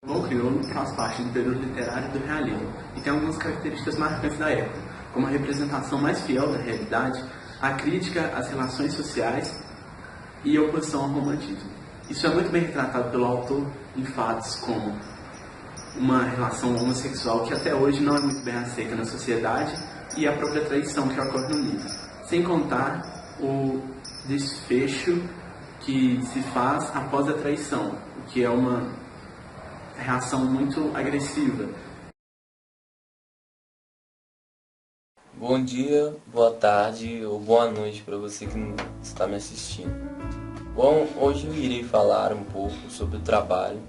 Bom Crioulo faz parte do período literário do realismo e tem algumas características marcantes da época, como a representação mais fiel da realidade, a crítica às relações sociais e a oposição ao romantismo. Isso é muito bem retratado pelo autor em fatos como uma relação homossexual que até hoje não é muito bem aceita na sociedade e a própria traição que ocorre no livro, sem contar o desfecho que se faz após a traição, o que é uma reação muito agressiva. Bom dia, boa tarde ou boa noite para você que está me assistindo. Bom, hoje eu irei falar um pouco sobre o trabalho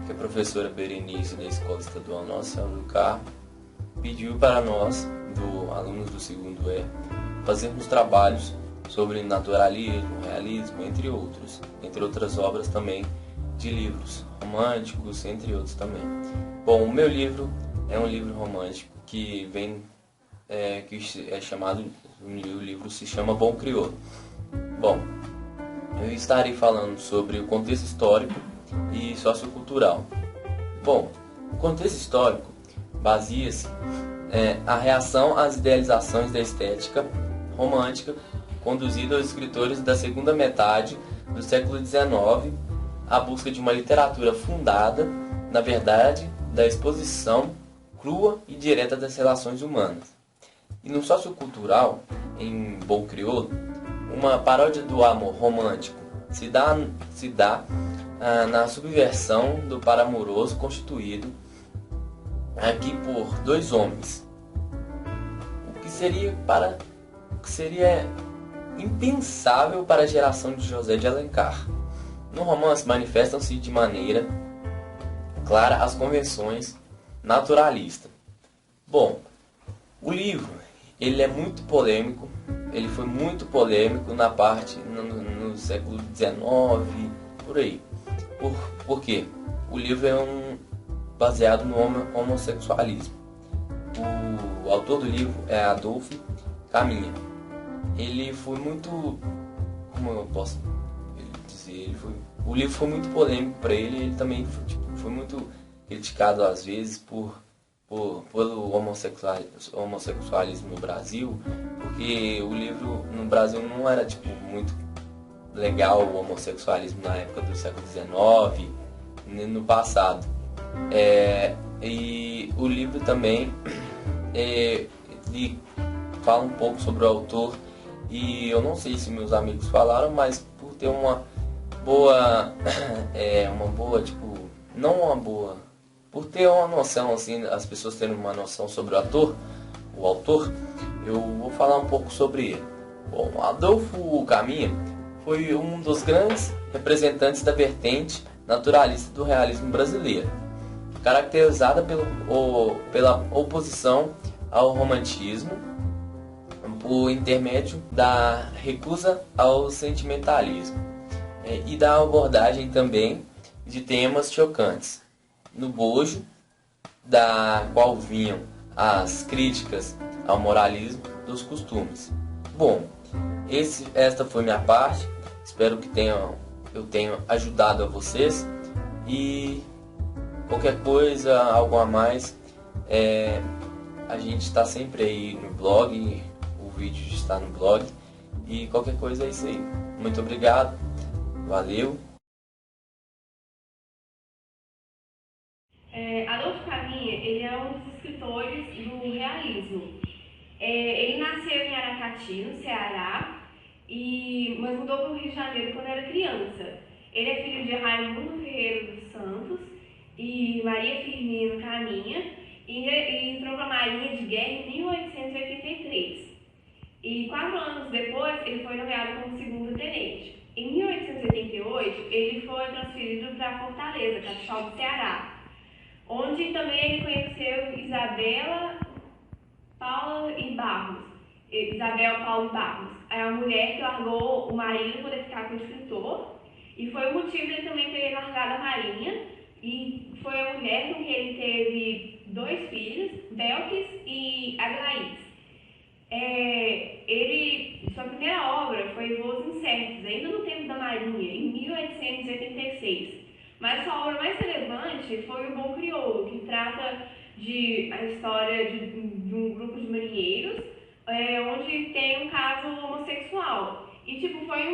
que a professora Berenice da Escola Estadual Nossa Senhora do Carmo pediu para nós, alunos do segundo E, fazermos trabalhos sobre naturalismo, realismo, entre outras obras também de livros românticos, entre outros também. Bom, o meu livro é um livro romântico que é chamado, o livro se chama Bom Crioulo. Bom, eu estarei falando sobre o contexto histórico e sociocultural. Bom, o contexto histórico baseia-se a reação às idealizações da estética romântica conduzida aos escritores da segunda metade do século XIX à busca de uma literatura fundada na verdade da exposição crua e direta das relações humanas. E no sociocultural, em Bom Crioulo, uma paródia do amor romântico se dá na subversão do par amoroso constituído aqui por dois homens, o que seria impensável para a geração de José de Alencar. No romance manifestam-se de maneira clara as convenções naturalistas. Bom, o livro ele é muito polêmico, ele foi muito polêmico na parte no século XIX, por aí. Por quê? O livro é baseado no homossexualismo. O autor do livro é Adolfo Caminha. Ele foi muito, como eu posso dizer, o livro foi muito polêmico para ele. Ele também foi muito criticado às vezes pelo homossexualismo no Brasil, porque o livro no Brasil não era muito legal o homossexualismo na época do século XIX, no passado. E o livro também ele fala um pouco sobre o autor, e eu não sei se meus amigos falaram, mas por ter por ter uma noção, assim, as pessoas terem uma noção sobre o autor, eu vou falar um pouco sobre ele. Bom, Adolfo Caminha foi um dos grandes representantes da vertente naturalista do realismo brasileiro, caracterizada pela oposição ao romantismo, por intermédio da recusa ao sentimentalismo e da abordagem também de temas chocantes, no bojo da qual vinham as críticas ao moralismo dos costumes. Bom, esta foi minha parte. Espero que eu tenha ajudado a vocês, e qualquer coisa, algo a mais, a gente está sempre aí no blog, o vídeo está no blog, e qualquer coisa é isso aí. Muito obrigado, valeu. Adolfo Caminha, ele é um dos escritores do realismo. Ele nasceu em Aracati, no Ceará, mas mudou para o Rio de Janeiro quando era criança. Ele é filho de Raimundo Ferreira dos Santos e Maria Firmina Caminha, e entrou para a Marinha de Guerra em 1883. E 4 anos depois, ele foi nomeado como segundo tenente. Em 1888, ele foi transferido para Fortaleza, capital do Ceará, onde também ele conheceu Isabel Paulo e Barros, é a mulher que largou o marido para poder ficar com o escritor, e foi o motivo dele também ter largado a marinha, e foi a mulher com quem ele teve 2 filhos, Belkis e Aglaís. Sua primeira obra foi Voos Incertos, ainda no tempo da marinha, em 1886. Mas sua obra mais relevante foi O Bom Crioulo, que trata de a história de um grupo de marinheiros, onde tem um caso homossexual. E tipo, foi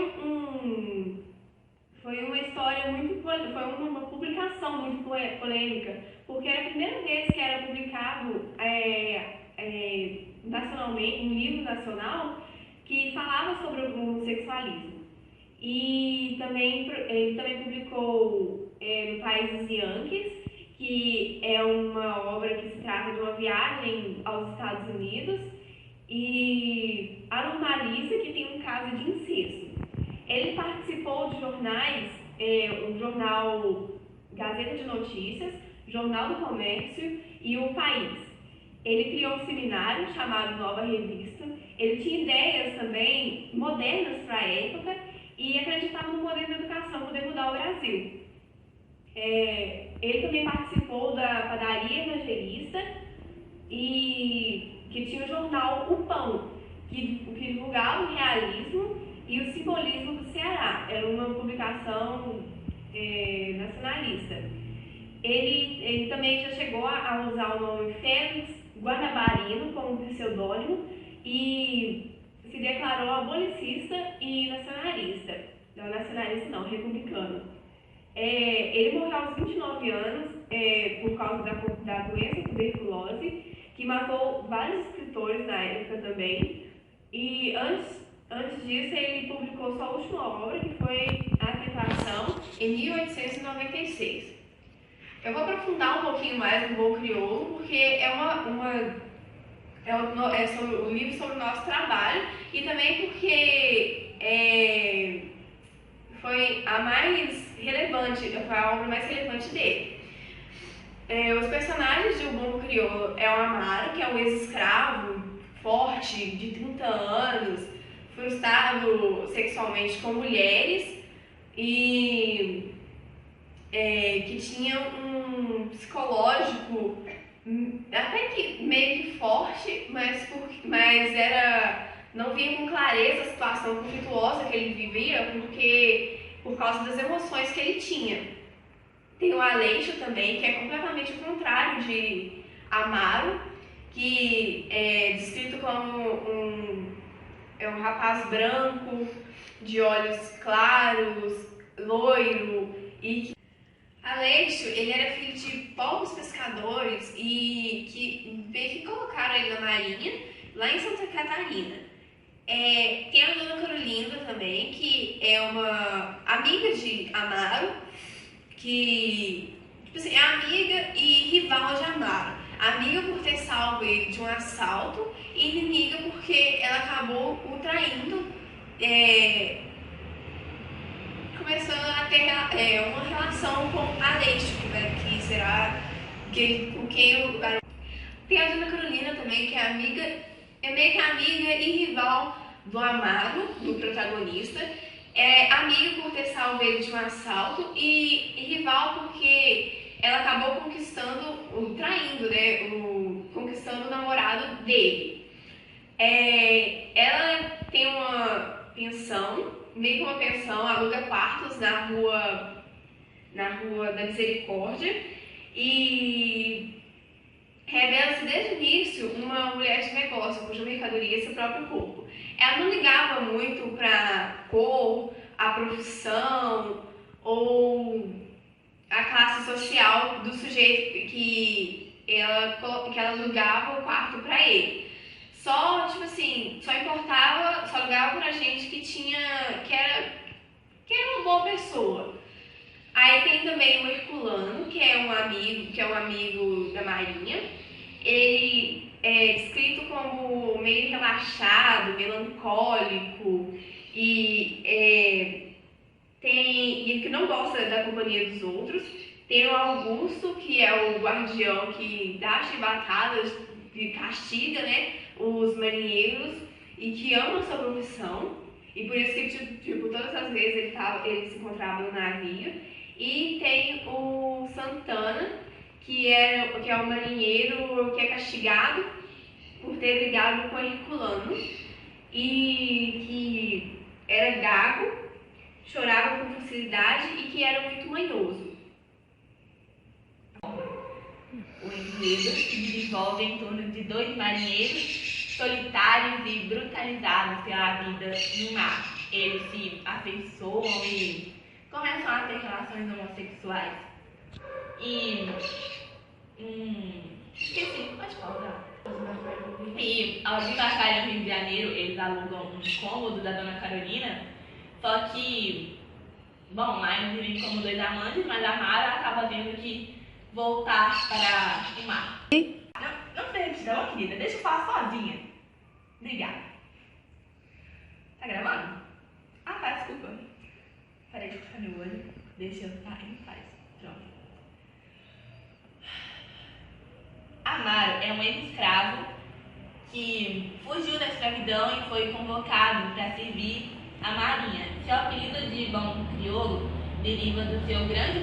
uma história muito, foi uma publicação muito polêmica, porque era a primeira vez que era publicado nacionalmente, um livro nacional que falava sobre o homossexualismo. E também, ele também publicou no País dos Yankees, que é uma obra que se trata de uma viagem aos Estados Unidos, e Anomalisa, que tem um caso de incesto. Ele participou de jornais, o jornal Gazeta de Notícias, Jornal do Comércio e O País. Ele criou um seminário chamado Nova Revista. Ele tinha ideias também modernas para a época e acreditava no poder da educação poder mudar o Brasil. Ele também participou da Padaria Evangelista, e que tinha o jornal O Pão, que divulgava o realismo e o simbolismo do Ceará. Era uma publicação nacionalista. Ele também já chegou a usar o nome Félix Guanabarino como pseudônimo e se declarou abolicista e nacionalista. Não, nacionalista não, republicano. Ele morreu aos 29 anos por causa da doença tuberculose, que matou vários escritores na época também. E antes disso, ele publicou sua última obra, que foi A Tentação, em 1896. Eu vou aprofundar um pouquinho mais no Bom Crioulo, porque é sobre um livro sobre o nosso trabalho, e também porque foi a mais relevante, foi a obra mais relevante dele. Os personagens de O Bom Crioulo é o Amaro, que é um ex-escravo forte, de 30 anos, frustrado sexualmente com mulheres e que tinha um psicológico até que meio que forte, mas não via com clareza a situação conflituosa que ele vivia, por causa das emoções que ele tinha. Tem o Aleixo também, que é completamente o contrário de Amaro, que é descrito como um rapaz branco, de olhos claros, loiro, e que Aleixo, ele era filho de poucos pescadores e que meio que colocaram ele na marinha, lá em Santa Catarina. Tem a Dona Carolina também, que é uma amiga de Amaro, que tipo assim, é amiga e rival de Amaro. Amiga por ter salvo ele de um assalto, e inimiga porque ela acabou o traindo, começando a ter uma relação com Aleixo, que será com quem o garoto. Tem a Dona Carolina também, que é meio que amiga e rival do Amaro, do protagonista. Amiga por ter salvo ele de um assalto e rival porque ela acabou traindo, né, conquistando o namorado dele. Ela tem uma pensão, meio que uma pensão, aluga quartos na rua da Misericórdia e revela-se desde o início uma mulher de negócio cuja mercadoria é seu próprio corpo. Ela não ligava muito para cor, a profissão ou a classe social do sujeito que ela alugava o quarto para ele. Só alugava pra gente que era uma boa pessoa. Aí tem também o Herculano, que é um amigo da Marinha. Ele é descrito como meio relaxado, melancólico e que não gosta da companhia dos outros. Tem o Augusto, que é o guardião que dá chibatadas, que castiga, né, os marinheiros e que ama a sua profissão. E por isso que todas as vezes ele se encontrava no navio. E tem o Santana, que é um marinheiro que é castigado por ter brigado com Herculano e que era gago, chorava com facilidade e que era muito manhoso. O enredo se desenvolve em torno de dois marinheiros solitários e brutalizados pela vida no mar. Eles se afeiçoam e começam a ter relações homossexuais. E... esqueci, pode falar. E ao desembarcarem no Rio de Janeiro, eles alugam um cômodo da Dona Carolina, só que, bom, lá eles vivem como dois amantes, mas a Mara acaba tendo que voltar para o mar. Não perde não, querida, deixa eu falar sozinha. Obrigada. Tá gravando? Ah, tá, desculpa. Parei de ficar no olho. Deixa eu... Ah, ele faz. Pronto. Amaro é um ex-escravo que fugiu da escravidão e foi convocado para servir a marinha. Seu apelido de bom crioulo deriva do seu grande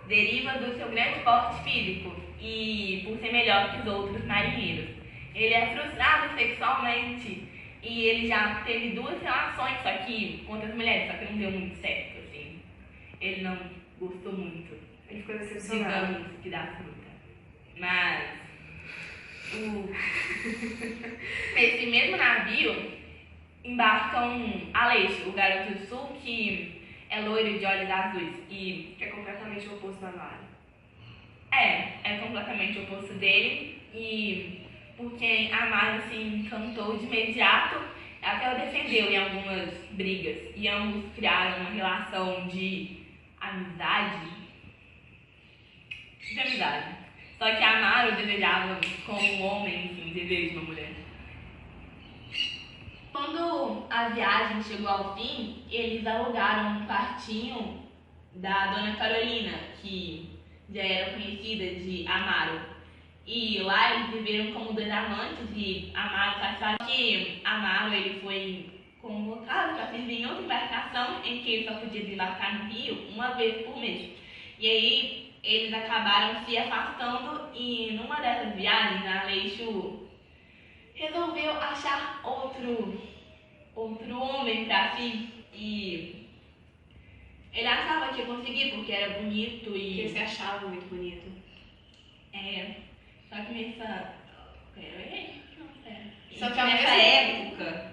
deriva do seu grande porte físico e por ser melhor que os outros marinheiros. Ele é frustrado sexualmente e ele já teve 2 relações, só que com outras mulheres, só que não deu muito certo, assim. Ele não gostou muito. Ele ficou decepcionado. Digamos que dá fruta. Mas nesse mesmo navio embarcam Aleixo, o garoto do sul, que é loiro de olhos azuis e Que é completamente o oposto da Mara. é completamente o oposto dele e por quem a Mara se encantou de imediato, até o defendeu em algumas brigas e ambos criaram uma relação de amizade. Só que a Mara o desejava como um homem, enfim, deseja uma mulher. Quando a viagem chegou ao fim, eles alugaram um quartinho da Dona Carolina, que já era conhecida de Amaro. E lá eles viveram como 2 amantes e Amaro sabe que Amaro ele foi convocado para servir em outra embarcação em que ele só podia desembarcar no Rio uma vez por mês. E aí eles acabaram se afastando e numa dessas viagens Aleixo resolveu achar outro homem pra si e ele achava que ia conseguir porque era bonito e... Ele se achava muito bonito. Só que nessa... Só que nessa época,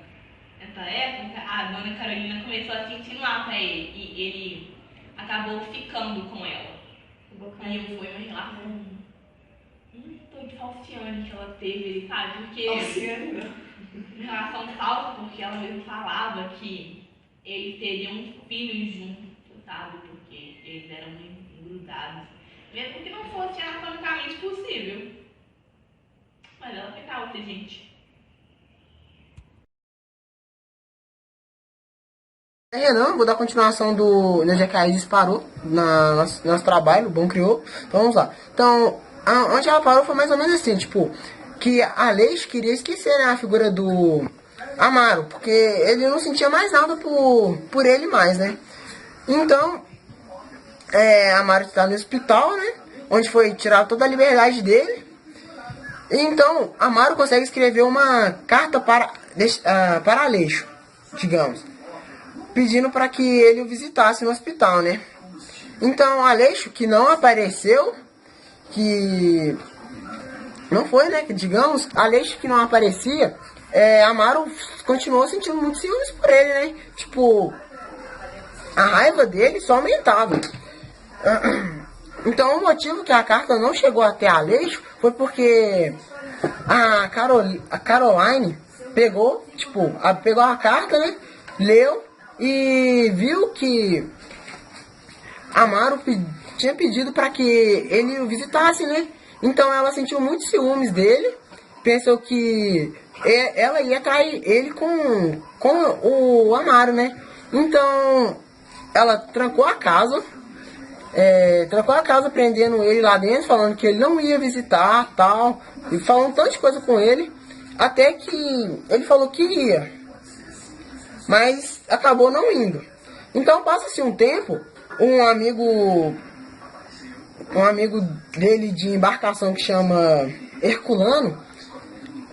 a Dona Carolina começou a se insinuar pra ele e ele acabou ficando com ela. E foi uma relação muito falciane que ela teve, sabe? Porque... Falciane, não. Uma relação falsa, porque ela mesmo falava que eles teriam um filho juntos, sabe? Porque eles eram muito grudados. Mesmo que não fosse anatomicamente possível. Mas ela ficava com gente. Renan, vou dar continuação do onde a Isis parou no nosso trabalho, o Bom Criou. Então vamos lá. Então, onde ela parou foi mais ou menos assim, tipo, que a Aleixo queria esquecer, né, a figura do Amaro, porque ele não sentia mais nada por ele mais, né? Então, Amaro está no hospital, né, onde foi tirada toda a liberdade dele. Então, Amaro consegue escrever uma carta para Aleixo, digamos, pedindo para que ele o visitasse no hospital, né? Então, Aleixo, que não apareceu, que não foi, né? Que digamos, Aleixo que não aparecia, Amaro continuou sentindo muito ciúmes por ele, né? Tipo, a raiva dele só aumentava. Então, o motivo que a carta não chegou até Aleixo foi porque a Caroline pegou a carta, né? Leu e viu que Amaro tinha pedido para que ele o visitasse, né? Então ela sentiu muitos ciúmes dele, pensou que ela ia trair ele com o Amaro, né? Então ela trancou a casa, prendendo ele lá dentro, falando que ele não ia visitar, tal, e falando um tanto de coisa com ele, até que ele falou que ia, mas acabou não indo. Então passa-se um tempo, um amigo dele de embarcação que chama Herculano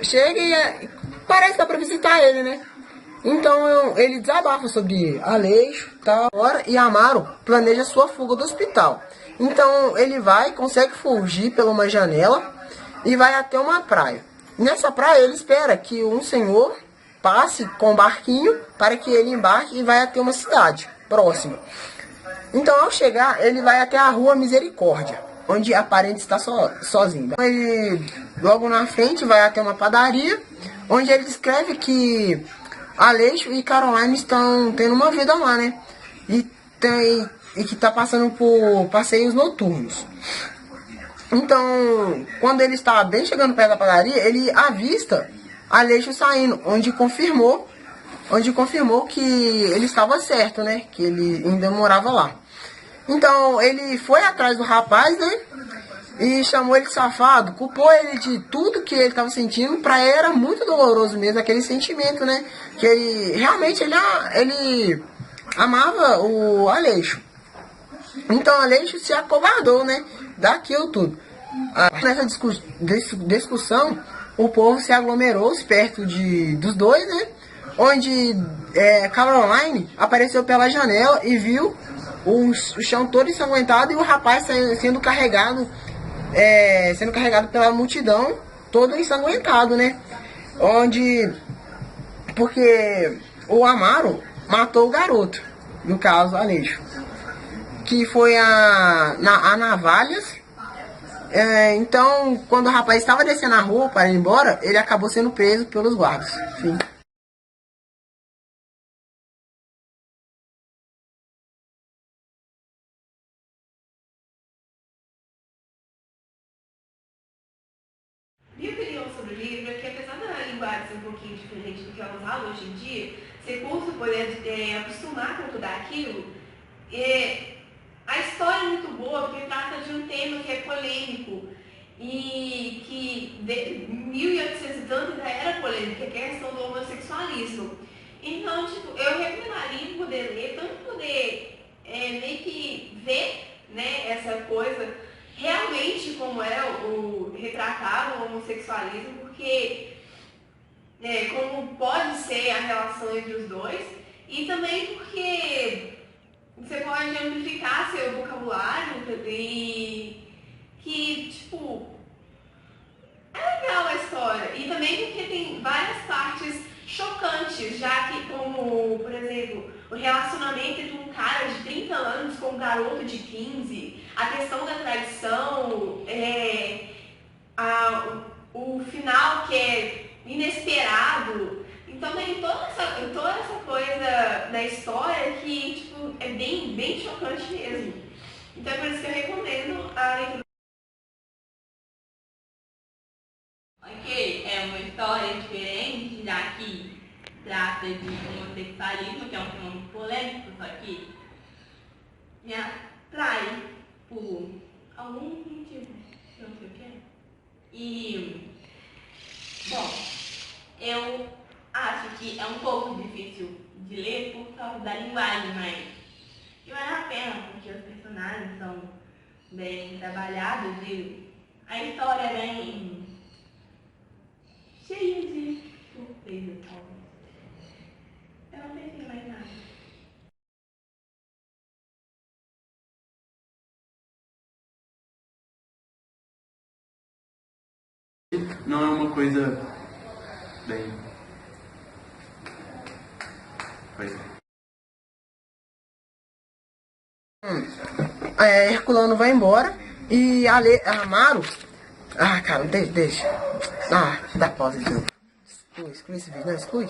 chega e parece que dá pra visitar ele, né? Então ele desabafa sobre Aleixo, tal, e Amaro planeja sua fuga do hospital. Então ele consegue fugir pela uma janela e vai até uma praia. Nessa praia ele espera que um senhor passe com um barquinho para que ele embarque e vai até uma cidade próxima. Então ao chegar ele vai até a rua Misericórdia, onde a parente está sozinha. Então, ele logo na frente vai até uma padaria, onde ele descreve que Aleixo e Caroline estão tendo uma vida lá, né? E que está passando por passeios noturnos. Então, quando ele está bem chegando perto da padaria, ele avista Aleixo saindo, onde confirmou que ele estava certo, né? Que ele ainda morava lá. Então, ele foi atrás do rapaz, né? E chamou ele de safado, culpou ele de tudo que ele estava sentindo. Pra ele era muito doloroso mesmo, aquele sentimento, né? Que ele realmente ele amava o Aleixo. Então Aleixo se acovardou, né? Daquilo tudo. Nessa discussão, o povo se aglomerou perto dos dois, né? Onde Caroline apareceu pela janela e viu o chão todo ensanguentado e o rapaz sendo carregado pela multidão, todo ensanguentado, né? Porque o Amaro matou o garoto, no caso Aleixo, que foi a navalhas. Então, quando o rapaz estava descendo a rua para ir embora, ele acabou sendo preso pelos guardas. Fim. Minha opinião sobre o livro é que, apesar da linguagem ser um pouquinho diferente do que é usado hoje em dia, você cursa poder acostumar com tudo aquilo. A história é muito boa porque trata de um tema que é polêmico e que de 1800 e tanto ainda era polêmico, que é a questão do homossexualismo. Então, eu recomendaria poder ler, tanto poder meio que ver, né, essa coisa realmente como é o retratado o homossexualismo, porque como pode ser a relação entre os dois, e também porque você pode amplificar seu vocabulário e que, é legal a história. E também porque tem várias partes chocantes, já que, como, por exemplo, o relacionamento entre um cara de 30 anos com um garoto de 15, a questão da traição, o final que é inesperado. Então tem toda essa coisa da história que é bem, bem chocante mesmo. Então é por isso que eu recomendo a leitura. Ok, é uma história diferente, já que trata de homossexualismo, que é um tema muito polêmico, só que me atrai por algum motivo, eu não sei o que é. E, bom, eu acho que é um pouco difícil de ler por causa da linguagem, mas que vale a pena, porque os personagens são bem trabalhados e a história é bem cheia de surpresas, talvez. Eu não pensei mais nada. Não é uma coisa bem... Herculano vai embora e Amaro... cara, deixa. Dá pausa de novo. Exclui esse vídeo. Não, exclui.